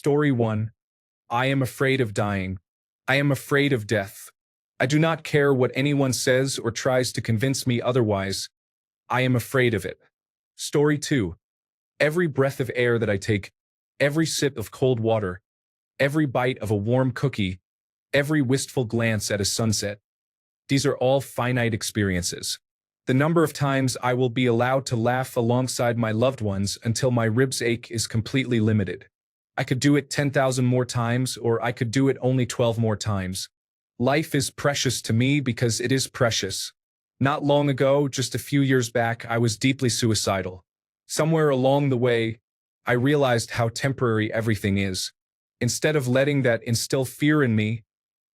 Story 1. I am afraid of dying. I am afraid of death. I do not care what anyone says or tries to convince me otherwise. I am afraid of it. Story 2. Every breath of air that I take, every sip of cold water, every bite of a warm cookie, every wistful glance at a sunset. These are all finite experiences. The number of times I will be allowed to laugh alongside my loved ones until my ribs ache is completely limited. I could do it 10,000 more times, or I could do it only 12 more times. Life is precious to me because it is precious. Not long ago, just a few years back, I was deeply suicidal. Somewhere along the way, I realized how temporary everything is. Instead of letting that instill fear in me,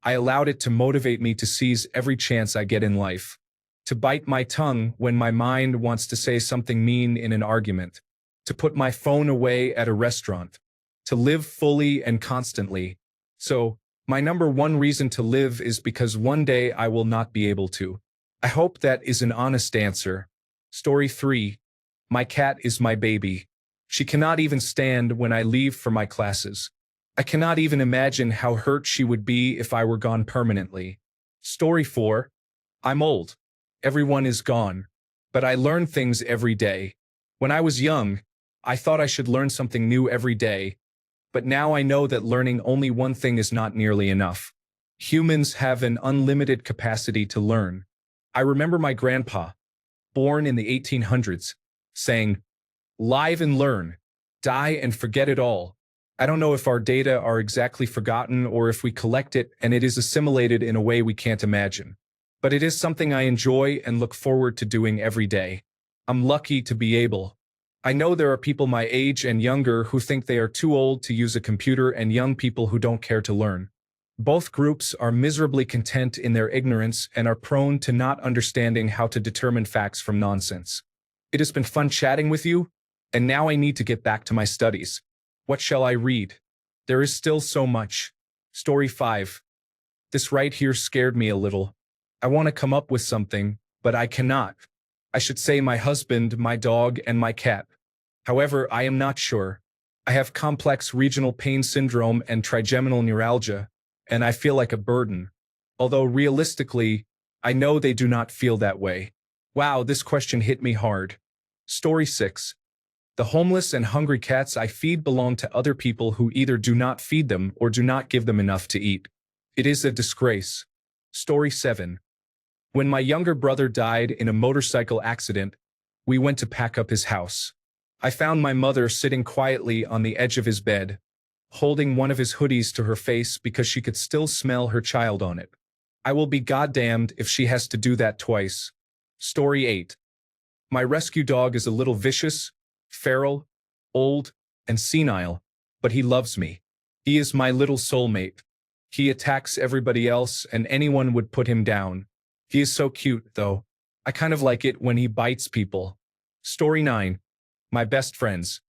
I allowed it to motivate me to seize every chance I get in life. To bite my tongue when my mind wants to say something mean in an argument. To put my phone away at a restaurant. To live fully and constantly. So, my number one reason to live is because one day I will not be able to. I hope that is an honest answer. Story 3. My cat is my baby. She cannot even stand when I leave for my classes. I cannot even imagine how hurt she would be if I were gone permanently. Story 4. I'm old. Everyone is gone. But I learn things every day. When I was young, I thought I should learn something new every day. But now I know that learning only one thing is not nearly enough. Humans have an unlimited capacity to learn. I remember my grandpa, born in the 1800s, saying, "Live and learn, die and forget it all." I don't know if our data are exactly forgotten or if we collect it and it is assimilated in a way we can't imagine. But it is something I enjoy and look forward to doing every day. I'm lucky to be able. I know there are people my age and younger who think they are too old to use a computer and young people who don't care to learn. Both groups are miserably content in their ignorance and are prone to not understanding how to determine facts from nonsense. It has been fun chatting with you, and now I need to get back to my studies. What shall I read? There is still so much. Story 5. This right here scared me a little. I want to come up with something, but I cannot. I should say my husband, my dog, and my cat. However, I am not sure. I have complex regional pain syndrome and trigeminal neuralgia, and I feel like a burden. Although realistically, I know they do not feel that way. Wow, this question hit me hard. Story 6. The homeless and hungry cats I feed belong to other people who either do not feed them or do not give them enough to eat. It is a disgrace. Story 7. When my younger brother died in a motorcycle accident, we went to pack up his house. I found my mother sitting quietly on the edge of his bed, holding one of his hoodies to her face because she could still smell her child on it. I will be goddamned if she has to do that twice. Story 8. My rescue dog is a little vicious, feral, old, and senile, but he loves me. He is my little soulmate. He attacks everybody else and anyone would put him down. He is so cute, though. I kind of like it when he bites people. Story 9. My best friends.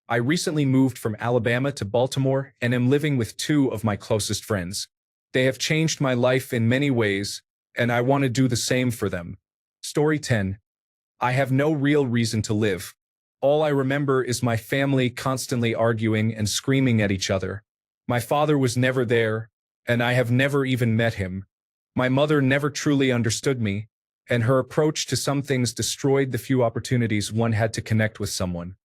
I recently moved from Alabama to Baltimore and am living with two of my closest friends. They have changed my life in many ways, and I want to do the same for them. Story 10. I have no real reason to live. All I remember is my family constantly arguing and screaming at each other. My father was never there, and I have never even met him. My mother never truly understood me, and her approach to some things destroyed the few opportunities one had to connect with someone.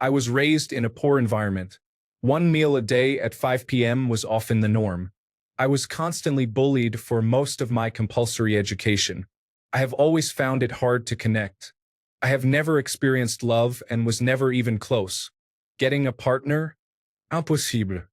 I was raised in a poor environment. One meal a day at 5 p.m. was often the norm. I was constantly bullied for most of my compulsory education. I have always found it hard to connect. I have never experienced love and was never even close. Getting a partner? Impossible.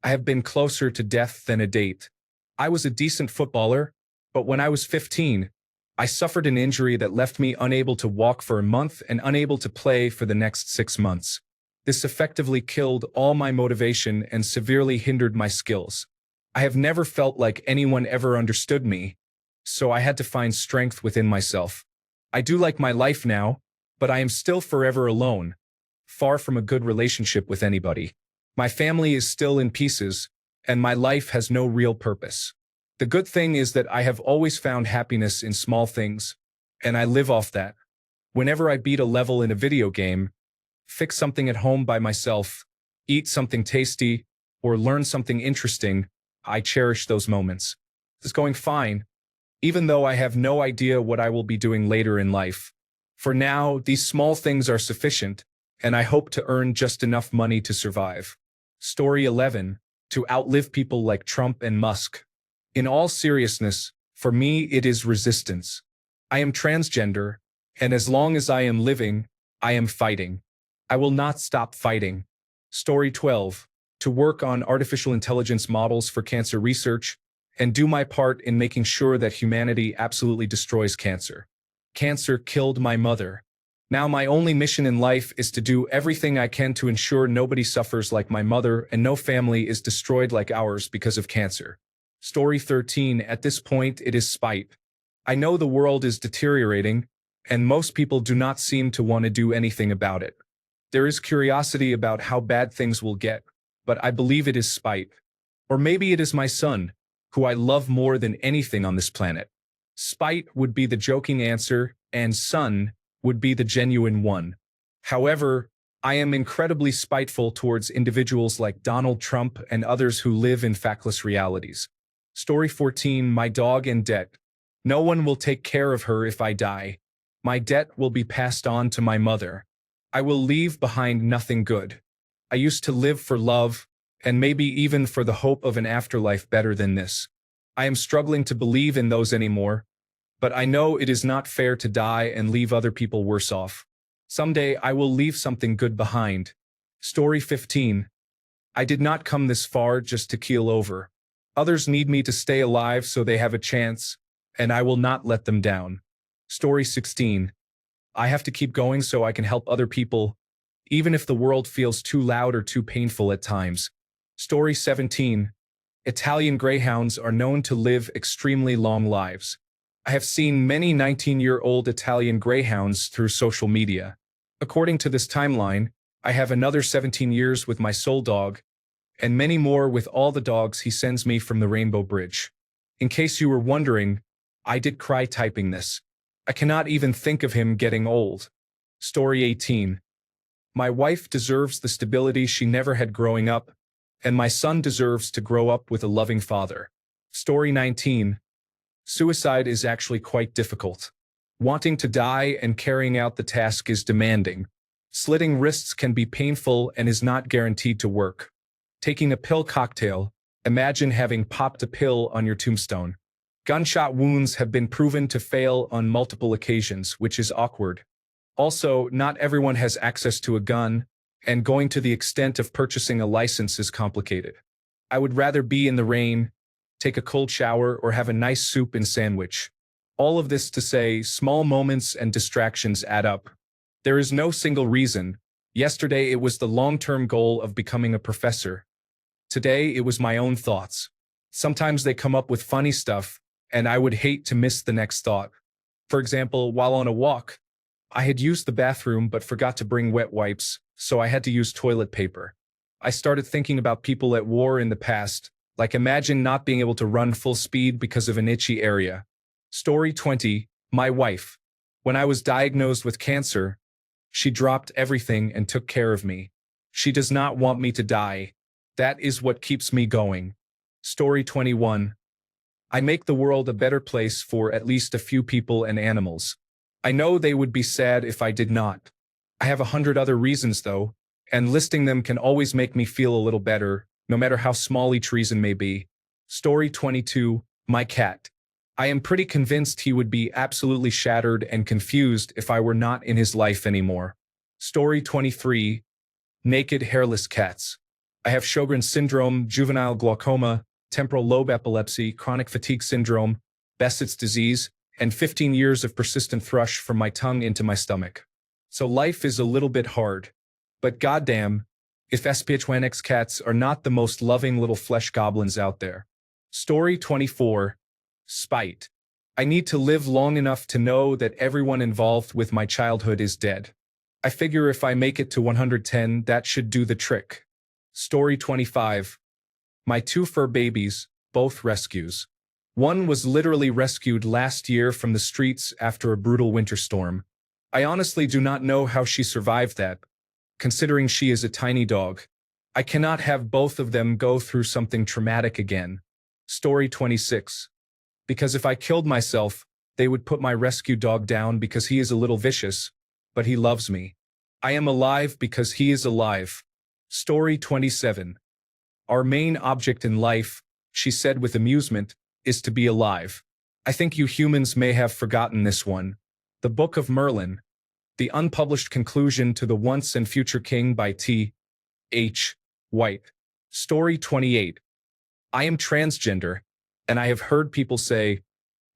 I have been closer to death than a date. I was a decent footballer, but when I was 15, I suffered an injury that left me unable to walk for a month and unable to play for the next 6 months. This effectively killed all my motivation and severely hindered my skills. I have never felt like anyone ever understood me, so I had to find strength within myself. I do like my life now, but I am still forever alone, far from a good relationship with anybody. My family is still in pieces, and my life has no real purpose. The good thing is that I have always found happiness in small things, and I live off that. Whenever I beat a level in a video game, fix something at home by myself, eat something tasty, or learn something interesting, I cherish those moments. It's going fine, even though I have no idea what I will be doing later in life. For now, these small things are sufficient, and I hope to earn just enough money to survive. Story 11. To outlive people like Trump and Musk. In all seriousness, for me it is resistance. I am transgender, and as long as I am living, I am fighting. I will not stop fighting. Story 12. To work on artificial intelligence models for cancer research, and do my part in making sure that humanity absolutely destroys cancer. Cancer killed my mother. Now my only mission in life is to do everything I can to ensure nobody suffers like my mother and no family is destroyed like ours because of cancer. Story 13. At this point, it is spite. I know the world is deteriorating, and most people do not seem to want to do anything about it. There is curiosity about how bad things will get, but I believe it is spite. Or maybe it is my son, who I love more than anything on this planet. Spite would be the joking answer, and son would be the genuine one. However, I am incredibly spiteful towards individuals like Donald Trump and others who live in factless realities. Story 14. My dog and debt. No one will take care of her if I die. My debt will be passed on to my mother. I will leave behind nothing good. I used to live for love, and maybe even for the hope of an afterlife better than this. I am struggling to believe in those anymore, but I know it is not fair to die and leave other people worse off. Someday I will leave something good behind. Story 15. I did not come this far just to keel over. Others need me to stay alive so they have a chance, and I will not let them down. Story 16. I have to keep going so I can help other people, even if the world feels too loud or too painful at times. Story 17. Italian greyhounds are known to live extremely long lives. I have seen many 19-year-old Italian greyhounds through social media. According to this timeline, I have another 17 years with my soul dog, and many more with all the dogs he sends me from the Rainbow Bridge. In case you were wondering, I did cry typing this. I cannot even think of him getting old. Story 18. My wife deserves the stability she never had growing up, and my son deserves to grow up with a loving father. Story 19. Suicide is actually quite difficult. Wanting to die and carrying out the task is demanding. Slitting wrists can be painful and is not guaranteed to work. Taking a pill cocktail, imagine having popped a pill on your tombstone. Gunshot wounds have been proven to fail on multiple occasions, which is awkward. Also, not everyone has access to a gun, and going to the extent of purchasing a license is complicated. I would rather be in the rain, take a cold shower, or have a nice soup and sandwich. All of this to say, small moments and distractions add up. There is no single reason. Yesterday it was the long-term goal of becoming a professor. Today it was my own thoughts. Sometimes they come up with funny stuff, and I would hate to miss the next thought. For example, while on a walk, I had used the bathroom but forgot to bring wet wipes, so I had to use toilet paper. I started thinking about people at war in the past, like imagine not being able to run full speed because of an itchy area. Story 20. My wife. When I was diagnosed with cancer, she dropped everything and took care of me. She does not want me to die. That is what keeps me going. Story 21. I make the world a better place for at least a few people and animals. I know they would be sad if I did not. I have 100 other reasons though, and listing them can always make me feel a little better, no matter how small each reason may be. Story 22. My cat. I am pretty convinced he would be absolutely shattered and confused if I were not in his life anymore. Story 23. Naked hairless cats. I have Sjogren's syndrome, juvenile glaucoma, temporal lobe epilepsy, chronic fatigue syndrome, Bessett's disease, and 15 years of persistent thrush from my tongue into my stomach. So life is a little bit hard. But goddamn, if SPH1X cats are not the most loving little flesh goblins out there. Story 24. Spite. I need to live long enough to know that everyone involved with my childhood is dead. I figure if I make it to 110, that should do the trick. Story 25. My two fur babies, both rescues. One was literally rescued last year from the streets after a brutal winter storm. I honestly do not know how she survived that, considering she is a tiny dog. I cannot have both of them go through something traumatic again. Story 26. Because if I killed myself, they would put my rescue dog down because he is a little vicious, but he loves me. I am alive because he is alive. Story 27. Our main object in life, she said with amusement, is to be alive. I think you humans may have forgotten this one. The Book of Merlin. The unpublished conclusion to The Once and Future King by T.H. White. Story 28. I am transgender, and I have heard people say,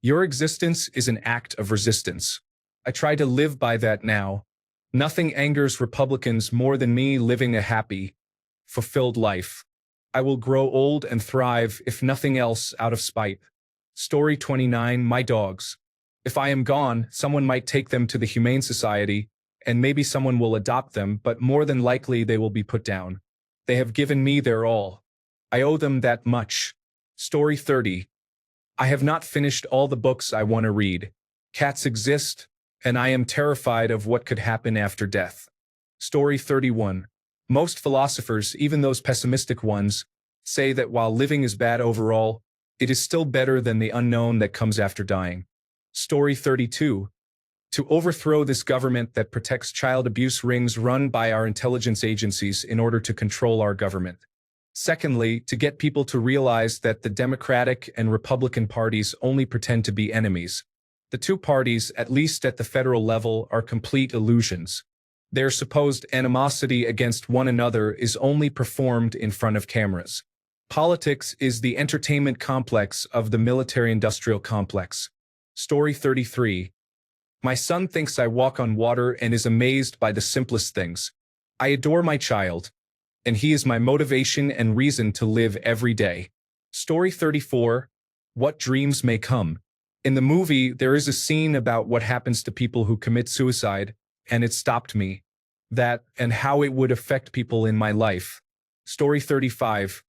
your existence is an act of resistance. I try to live by that now. Nothing angers Republicans more than me living a happy, fulfilled life. I will grow old and thrive, if nothing else, out of spite. Story 29. My dogs. If I am gone, someone might take them to the Humane Society, and maybe someone will adopt them, but more than likely they will be put down. They have given me their all. I owe them that much. Story 30. I have not finished all the books I want to read. Cats exist, and I am terrified of what could happen after death. Story 31. Most philosophers, even those pessimistic ones, say that while living is bad overall, it is still better than the unknown that comes after dying. Story 32. To overthrow this government that protects child abuse rings run by our intelligence agencies in order to control our government. Secondly, to get people to realize that the Democratic and Republican parties only pretend to be enemies. The two parties, at least at the federal level, are complete illusions. Their supposed animosity against one another is only performed in front of cameras. Politics is the entertainment complex of the military-industrial complex. Story 33. My son thinks I walk on water and is amazed by the simplest things. I adore my child, and he is my motivation and reason to live every day. Story 34. What dreams may come. In the movie, there is a scene about what happens to people who commit suicide, and it stopped me. That, and how it would affect people in my life. Story 35.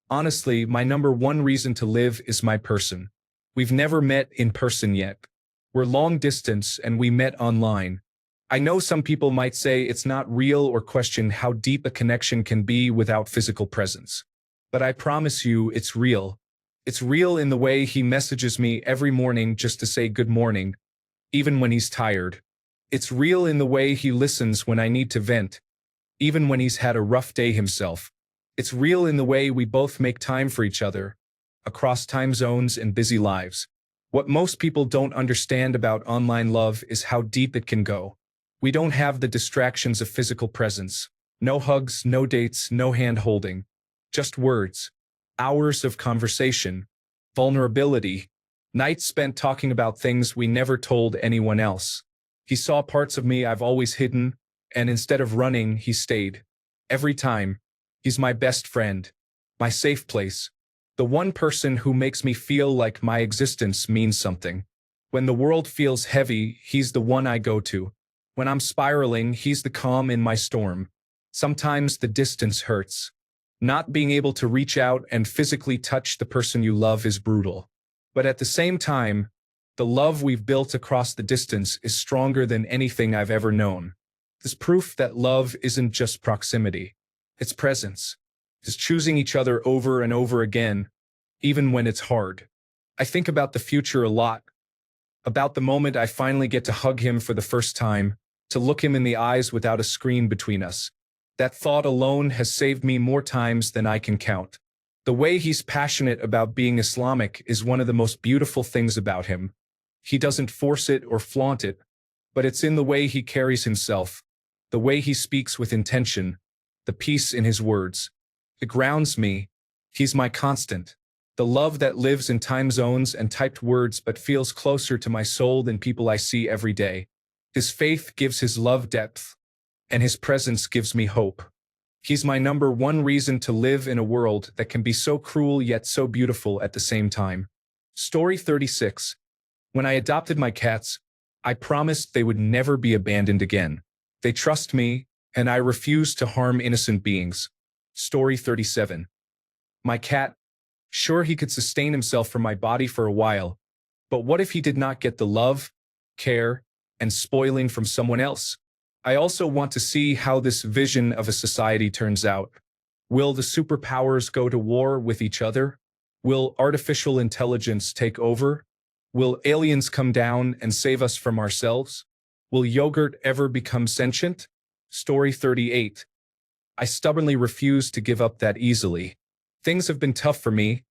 Honestly, my number one reason to live is my person. We've never met in person yet. We're long distance and we met online. I know some people might say it's not real or question how deep a connection can be without physical presence. But I promise you it's real. It's real in the way he messages me every morning just to say good morning, even when he's tired. It's real in the way he listens when I need to vent, even when he's had a rough day himself. It's real in the way we both make time for each other, across time zones and busy lives. What most people don't understand about online love is how deep it can go. We don't have the distractions of physical presence. No hugs, no dates, no hand-holding. Just words. Hours of conversation. Vulnerability. Nights spent talking about things we never told anyone else. He saw parts of me I've always hidden, and instead of running, he stayed. Every time. He's my best friend. My safe place. The one person who makes me feel like my existence means something. When the world feels heavy, he's the one I go to. When I'm spiraling, he's the calm in my storm. Sometimes the distance hurts. Not being able to reach out and physically touch the person you love is brutal. But at the same time, the love we've built across the distance is stronger than anything I've ever known. It's proof that love isn't just proximity. It's presence. It's choosing each other over and over again, even when it's hard. I think about the future a lot, about the moment I finally get to hug him for the first time, to look him in the eyes without a screen between us. That thought alone has saved me more times than I can count. The way he's passionate about being Islamic is one of the most beautiful things about him. He doesn't force it or flaunt it, but it's in the way he carries himself, the way he speaks with intention, the peace in his words. It grounds me. He's my constant. The love that lives in time zones and typed words but feels closer to my soul than people I see every day. His faith gives his love depth, and his presence gives me hope. He's my number one reason to live in a world that can be so cruel yet so beautiful at the same time. Story 36. When I adopted my cats, I promised they would never be abandoned again. They trust me, and I refuse to harm innocent beings. Story 37. My cat, sure he could sustain himself from my body for a while, but what if he did not get the love, care, and spoiling from someone else? I also want to see how this vision of a society turns out. Will the superpowers go to war with each other? Will artificial intelligence take over? Will aliens come down and save us from ourselves? Will yogurt ever become sentient? Story 38. I stubbornly refuse to give up that easily. Things have been tough for me,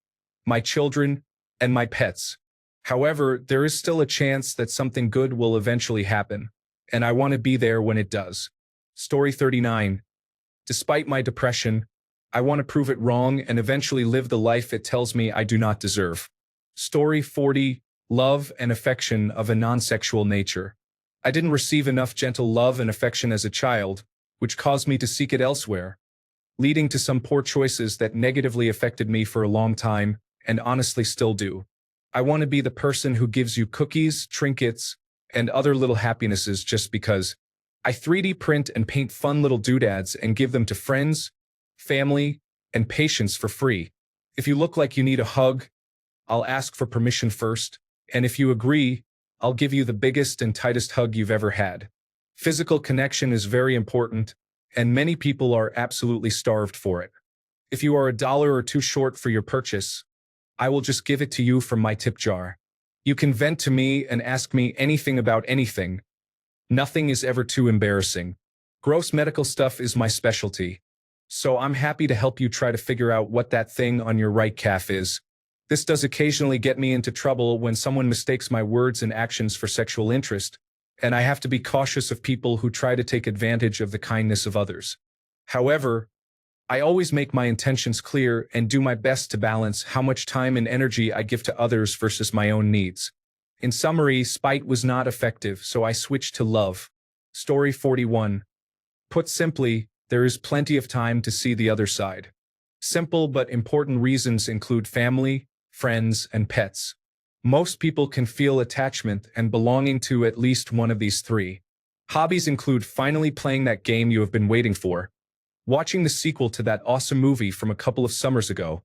my children, and my pets. However, there is still a chance that something good will eventually happen, and I want to be there when it does. Story 39. Despite my depression, I want to prove it wrong and eventually live the life it tells me I do not deserve. Story 40. Love and affection of a non-sexual nature. I didn't receive enough gentle love and affection as a child, which caused me to seek it elsewhere, leading to some poor choices that negatively affected me for a long time, and honestly still do. I want to be the person who gives you cookies, trinkets, and other little happinesses just because. I 3D print and paint fun little doodads and give them to friends, family, and patients for free. If you look like you need a hug, I'll ask for permission first, and if you agree, I'll give you the biggest and tightest hug you've ever had. Physical connection is very important, and many people are absolutely starved for it. If you are $1 or two short for your purchase, I will just give it to you from my tip jar. You can vent to me and ask me anything about anything. Nothing is ever too embarrassing. Gross medical stuff is my specialty. So I'm happy to help you try to figure out what that thing on your right calf is. This does occasionally get me into trouble when someone mistakes my words and actions for sexual interest, and I have to be cautious of people who try to take advantage of the kindness of others. However, I always make my intentions clear and do my best to balance how much time and energy I give to others versus my own needs. In summary, spite was not effective, so I switched to love. Story 41. Put simply, there is plenty of time to see the other side. Simple but important reasons include family, friends, and pets. Most people can feel attachment and belonging to at least one of these three. Hobbies include finally playing that game you have been waiting for, watching the sequel to that awesome movie from a couple of summers ago,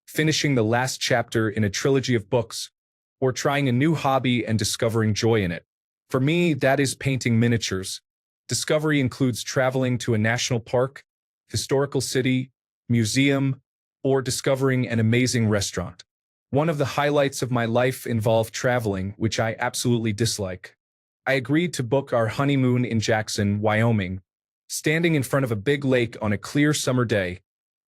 finishing the last chapter in a trilogy of books, or trying a new hobby and discovering joy in it. For me, that is painting miniatures. Discovery includes traveling to a national park, historical city, museum, or discovering an amazing restaurant. One of the highlights of my life involved traveling, which I absolutely dislike. I agreed to book our honeymoon in Jackson, Wyoming. Standing in front of a big lake on a clear summer day,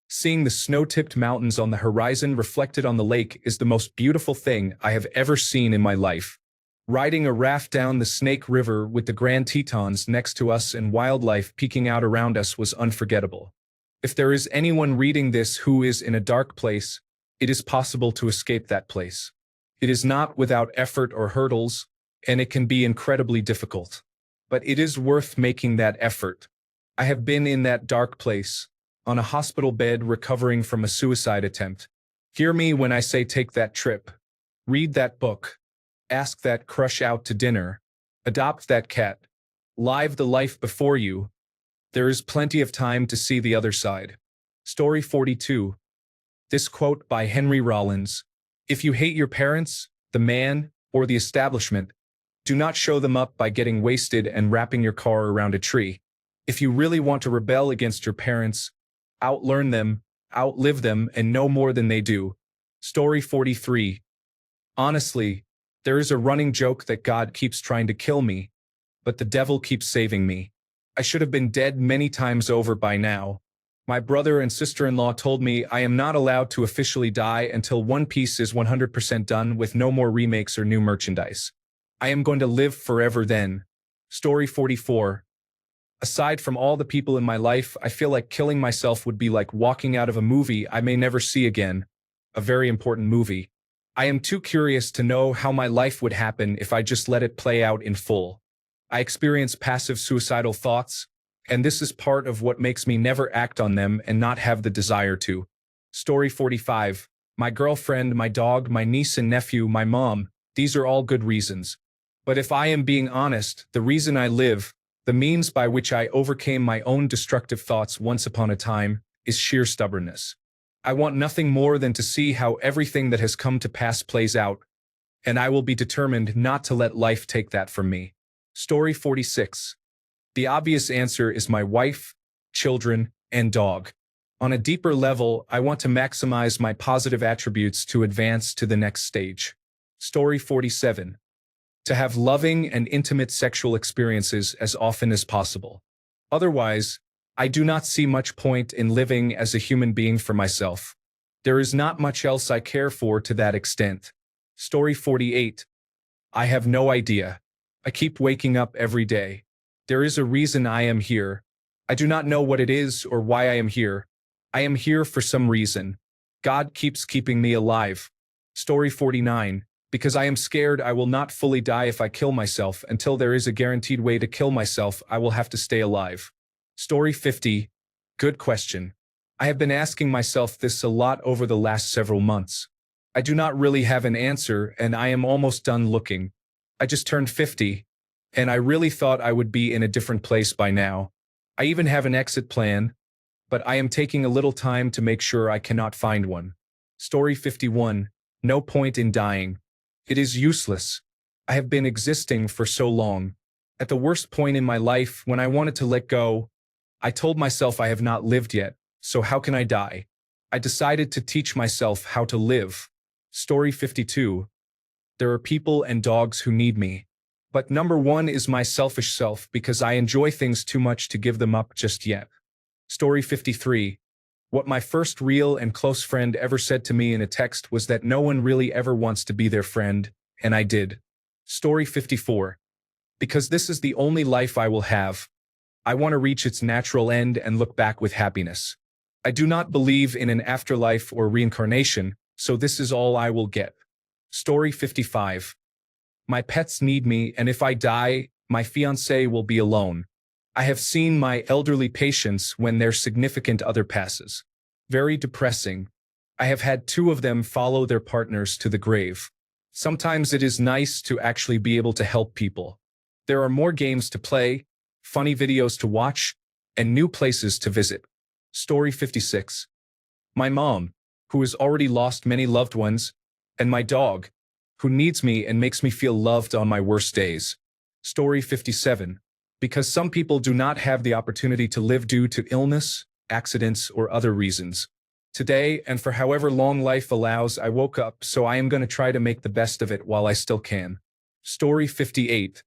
seeing the snow-tipped mountains on the horizon reflected on the lake is the most beautiful thing I have ever seen in my life. Riding a raft down the Snake River with the Grand Tetons next to us and wildlife peeking out around us was unforgettable. If there is anyone reading this who is in a dark place, it is possible to escape that place. It is not without effort or hurdles, and it can be incredibly difficult. But it is worth making that effort. I have been in that dark place, on a hospital bed recovering from a suicide attempt. Hear me when I say take that trip. Read that book. Ask that crush out to dinner. Adopt that cat. Live the life before you. There is plenty of time to see the other side. Story 42. This quote by Henry Rollins. If you hate your parents, the man, or the establishment, do not show them up by getting wasted and wrapping your car around a tree. If you really want to rebel against your parents, outlearn them, outlive them, and know more than they do. Story 43. Honestly, there is a running joke that God keeps trying to kill me, but the devil keeps saving me. I should have been dead many times over by now. My brother and sister-in-law told me I am not allowed to officially die until One Piece is 100% done with no more remakes or new merchandise. I am going to live forever then. Story 44. Aside from all the people in my life, I feel like killing myself would be like walking out of a movie I may never see again. A very important movie. I am too curious to know how my life would happen if I just let it play out in full. I experience passive suicidal thoughts, and this is part of what makes me never act on them and not have the desire to. Story 45. My girlfriend, my dog, my niece and nephew, my mom, these are all good reasons. But if I am being honest, the reason I live, the means by which I overcame my own destructive thoughts once upon a time, is sheer stubbornness. I want nothing more than to see how everything that has come to pass plays out, and I will be determined not to let life take that from me. Story 46. The obvious answer is my wife, children, and dog. On a deeper level, I want to maximize my positive attributes to advance to the next stage. Story 47. To have loving and intimate sexual experiences as often as possible. Otherwise, I do not see much point in living as a human being for myself. There is not much else I care for to that extent. Story 48. I have no idea. I keep waking up every day. There is a reason I am here. I do not know what it is or why I am here. I am here for some reason. God keeps keeping me alive. Story 49. Because I am scared I will not fully die if I kill myself. Until there is a guaranteed way to kill myself, I will have to stay alive. Story 50. Good question. I have been asking myself this a lot over the last several months. I do not really have an answer, and I am almost done looking. I just turned 50, and I really thought I would be in a different place by now. I even have an exit plan, but I am taking a little time to make sure I cannot find one. Story 51. No point in dying. It is useless. I have been existing for so long. At the worst point in my life, when I wanted to let go, I told myself I have not lived yet, so how can I die? I decided to teach myself how to live. Story 52. There are people and dogs who need me. But number one is my selfish self because I enjoy things too much to give them up just yet. Story 53. What my first real and close friend ever said to me in a text was that no one really ever wants to be their friend, and I did. Story 54. Because this is the only life I will have, I want to reach its natural end and look back with happiness. I do not believe in an afterlife or reincarnation, so this is all I will get. Story 55. My pets need me, and if I die, my fiancé will be alone. I have seen my elderly patients when their significant other passes. Very depressing. I have had 2 of them follow their partners to the grave. Sometimes it is nice to actually be able to help people. There are more games to play, funny videos to watch, and new places to visit. Story 56. My mom, who has already lost many loved ones, and my dog, who needs me and makes me feel loved on my worst days. Story 57. Because some people do not have the opportunity to live due to illness, accidents, or other reasons. Today, and for however long life allows, I woke up, so I am going to try to make the best of it while I still can. Story 58.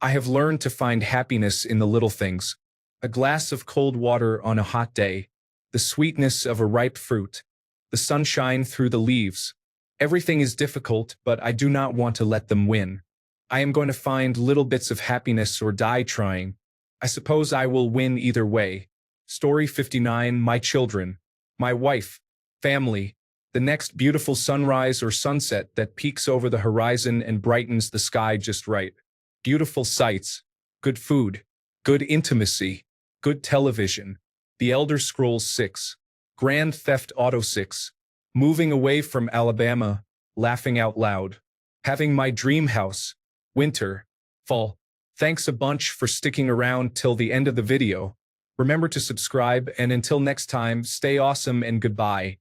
I have learned to find happiness in the little things. A glass of cold water on a hot day, the sweetness of a ripe fruit, the sunshine through the leaves. Everything is difficult, but I do not want to let them win. I am going to find little bits of happiness or die trying. I suppose I will win either way. Story 59. My children, my wife, family, the next beautiful sunrise or sunset that peeks over the horizon and brightens the sky just right. Beautiful sights, good food, good intimacy, good television. The Elder Scrolls 6, Grand Theft Auto 6, moving away from Alabama, laughing out loud, having my dream house, winter, fall. Thanks a bunch for sticking around till the end of the video. Remember to subscribe, and until next time, stay awesome and goodbye.